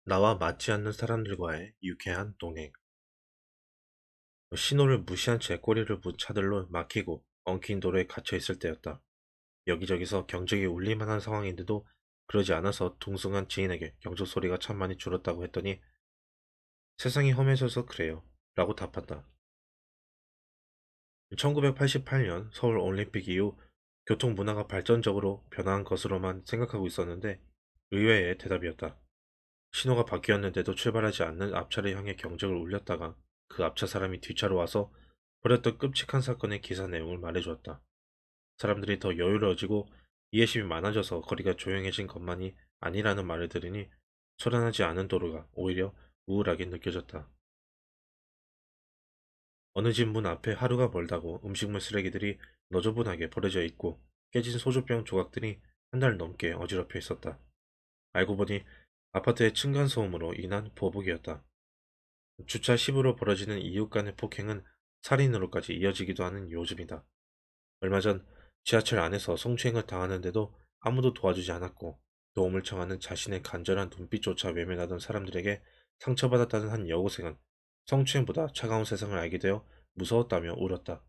나와 맞지 않는 사람들과의 유쾌한 동행. 신호를 무시한 채 꼬리를 문 차들로 막히고 엉킨 도로에 갇혀 있을 때였다. 여기저기서 경적이 울릴 만한 상황인데도 그러지 않아서 둥승한 지인에게 경적 소리가 참 많이 줄었다고 했더니 세상이 험해져서 그래요. 라고 답한다. 1988년 서울 올림픽 이후 교통 문화가 발전적으로 변화한 것으로만 생각하고 있었는데 의외의 대답이었다. 신호가 바뀌었는데도 출발하지 않는 앞차를 향해 경적을 울렸다가 그 앞차 사람이 뒤차로 와서 벌였던 끔찍한 사건의 기사 내용을 말해주었다. 사람들이 더 여유로워지고 이해심이 많아져서 거리가 조용해진 것만이 아니라는 말을 들으니 소란하지 않은 도로가 오히려 우울하게 느껴졌다. 어느 집 문 앞에 하루가 멀다고 음식물 쓰레기들이 너저분하게 버려져 있고 깨진 소주병 조각들이 한 달 넘게 어지럽혀 있었다. 알고 보니 아파트의 층간소음으로 인한 보복이었다. 주차 10으로 벌어지는 이웃 간의 폭행은 살인으로까지 이어지기도 하는 요즘이다. 얼마 전 지하철 안에서 성추행을 당하는데도 아무도 도와주지 않았고 도움을 청하는 자신의 간절한 눈빛조차 외면하던 사람들에게 상처받았다는 한 여고생은 성추행보다 차가운 세상을 알게 되어 무서웠다며 울었다.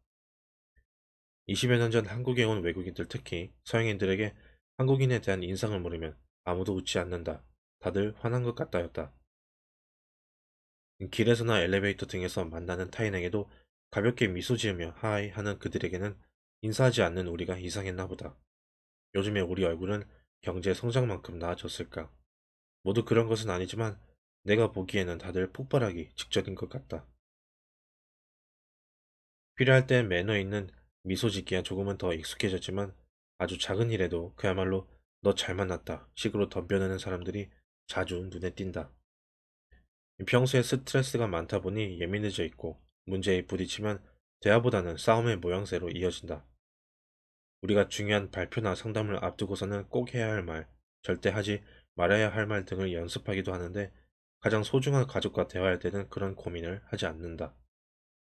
20여 년 전 한국에 온 외국인들, 특히 서양인들에게 한국인에 대한 인상을 물으면 아무도 웃지 않는다. 다들 화난 것 같다였다. 길에서나 엘리베이터 등에서 만나는 타인에게도 가볍게 미소 지으며 하이 하는 그들에게는 인사하지 않는 우리가 이상했나 보다. 요즘에 우리 얼굴은 경제 성장만큼 나아졌을까? 모두 그런 것은 아니지만 내가 보기에는 다들 폭발하기 직전인 것 같다. 필요할 땐 매너 있는 미소 짓기야 조금은 더 익숙해졌지만 아주 작은 일에도 그야말로 너 잘 만났다 식으로 덤벼드는 사람들이 자주 눈에 띈다. 평소에 스트레스가 많다 보니 예민해져 있고 문제에 부딪히면 대화보다는 싸움의 모양새로 이어진다. 우리가 중요한 발표나 상담을 앞두고서는 꼭 해야 할 말, 절대 하지 말아야 할 말 등을 연습하기도 하는데 가장 소중한 가족과 대화할 때는 그런 고민을 하지 않는다.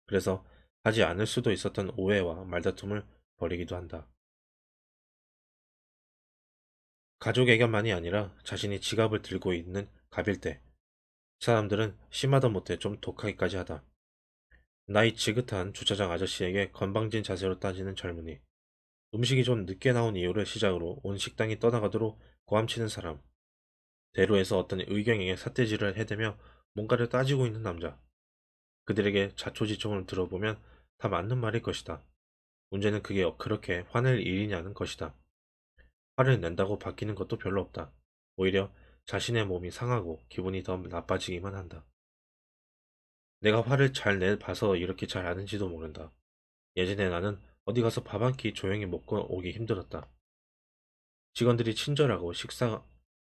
그래서 하지 않을 수도 있었던 오해와 말다툼을 벌이기도 한다. 가족에게만이 아니라 자신이 지갑을 들고 있는 갑일 때 사람들은 심하다 못해 좀 독하기까지 하다. 나이 지긋한 주차장 아저씨에게 건방진 자세로 따지는 젊은이, 음식이 좀 늦게 나온 이유를 시작으로 온 식당이 떠나가도록 고함치는 사람, 대로에서 어떤 의경에게 삿대질을 해대며 뭔가를 따지고 있는 남자. 그들에게 자초지종을 들어보면 다 맞는 말일 것이다. 문제는 그게 그렇게 화낼 일이냐는 것이다. 화를 낸다고 바뀌는 것도 별로 없다. 오히려 자신의 몸이 상하고 기분이 더 나빠지기만 한다. 내가 화를 잘 내봐서 이렇게 잘 아는지도 모른다. 예전에 나는 어디 가서 밥 한 끼 조용히 먹고 오기 힘들었다. 직원들이 친절하고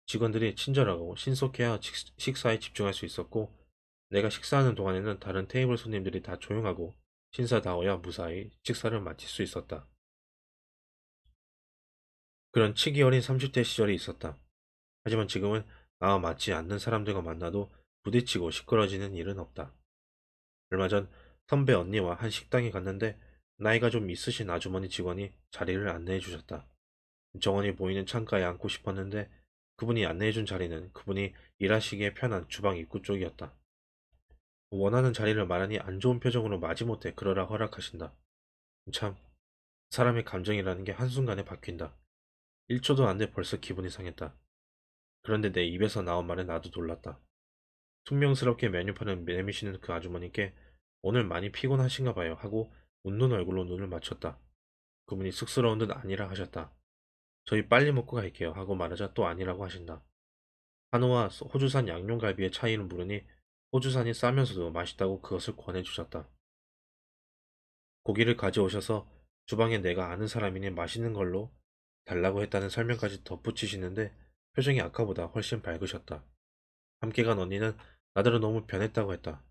직원들이 친절하고 신속해야 식사에 집중할 수 있었고, 내가 식사하는 동안에는 다른 테이블 손님들이 다 조용하고 신사다워야 무사히 식사를 마칠 수 있었다. 그런 치기 어린 30대 시절이 있었다. 하지만 지금은 나와 맞지 않는 사람들과 만나도 부딪히고 시끄러지는 일은 없다. 얼마 전 선배 언니와 한 식당에 갔는데 나이가 좀 있으신 아주머니 직원이 자리를 안내해 주셨다. 정원이 보이는 창가에 앉고 싶었는데 그분이 안내해준 자리는 그분이 일하시기에 편한 주방 입구 쪽이었다. 원하는 자리를 말하니 안 좋은 표정으로 마지못해 그러라 허락하신다. 참, 사람의 감정이라는 게 한순간에 바뀐다. 1초도 안 돼 벌써 기분이 상했다. 그런데 내 입에서 나온 말에 나도 놀랐다. 퉁명스럽게 메뉴판을 내미시는 그 아주머니께 오늘 많이 피곤하신가 봐요 하고 웃는 얼굴로 눈을 맞췄다. 그분이 쑥스러운 듯 아니라 하셨다. 저희 빨리 먹고 갈게요 하고 말하자 또 아니라고 하신다. 한우와 호주산 양념갈비의 차이를 물으니 호주산이 싸면서도 맛있다고 그것을 권해주셨다. 고기를 가져오셔서 주방에 내가 아는 사람이니 맛있는 걸로 달라고 했다는 설명까지 덧붙이시는데 표정이 아까보다 훨씬 밝으셨다. 함께 간 언니는 나더러 너무 변했다고 했다.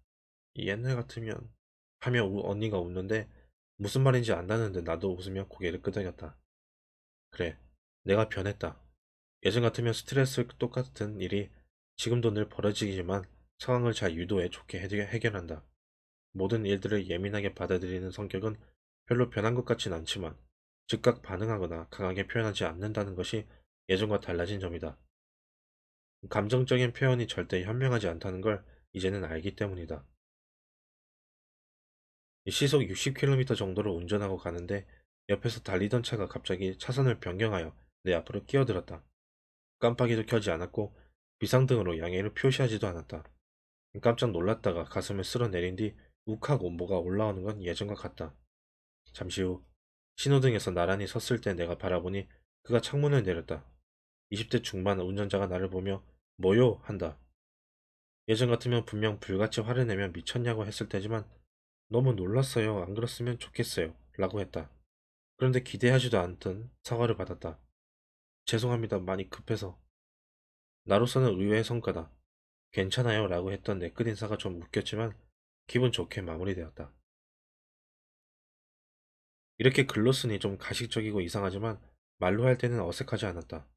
옛날 같으면 하며 언니가 웃는데 무슨 말인지 안다는데 나도 웃으며 고개를 끄덕였다. 그래, 내가 변했다. 예전 같으면 스트레스 똑같은 일이 지금도 늘 벌어지지만 상황을 잘 유도해 좋게 해결한다. 모든 일들을 예민하게 받아들이는 성격은 별로 변한 것 같진 않지만 즉각 반응하거나 강하게 표현하지 않는다는 것이 예전과 달라진 점이다. 감정적인 표현이 절대 현명하지 않다는 걸 이제는 알기 때문이다. 시속 60km 정도로 운전하고 가는데 옆에서 달리던 차가 갑자기 차선을 변경하여 내 앞으로 끼어들었다. 깜빡이도 켜지 않았고 비상등으로 양해를 표시하지도 않았다. 깜짝 놀랐다가 가슴을 쓸어내린 뒤 욱하고 뭐가 올라오는 건 예전과 같다. 잠시 후 신호등에서 나란히 섰을 때 내가 바라보니 그가 창문을 내렸다. 20대 중반 운전자가 나를 보며 뭐요? 한다. 예전 같으면 분명 불같이 화를 내며 미쳤냐고 했을 테지만 너무 놀랐어요. 안 그랬으면 좋겠어요. 라고 했다. 그런데 기대하지도 않던 사과를 받았다. 죄송합니다. 많이 급해서. 나로서는 의외의 성과다. 괜찮아요. 라고 했던 내 끝인사가 좀 웃겼지만 기분 좋게 마무리되었다. 이렇게 글로 쓰니 좀 가식적이고 이상하지만 말로 할 때는 어색하지 않았다.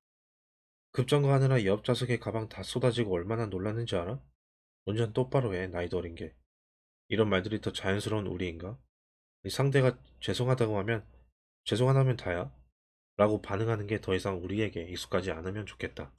급정거하느라 옆 좌석에 가방 다 쏟아지고 얼마나 놀랐는지 알아? 운전 똑바로 해. 나이도 어린 게. 이런 말들이 더 자연스러운 우리인가? 이 상대가 죄송하다고 하면 죄송하다면 다야? 라고 반응하는 게 더 이상 우리에게 익숙하지 않으면 좋겠다.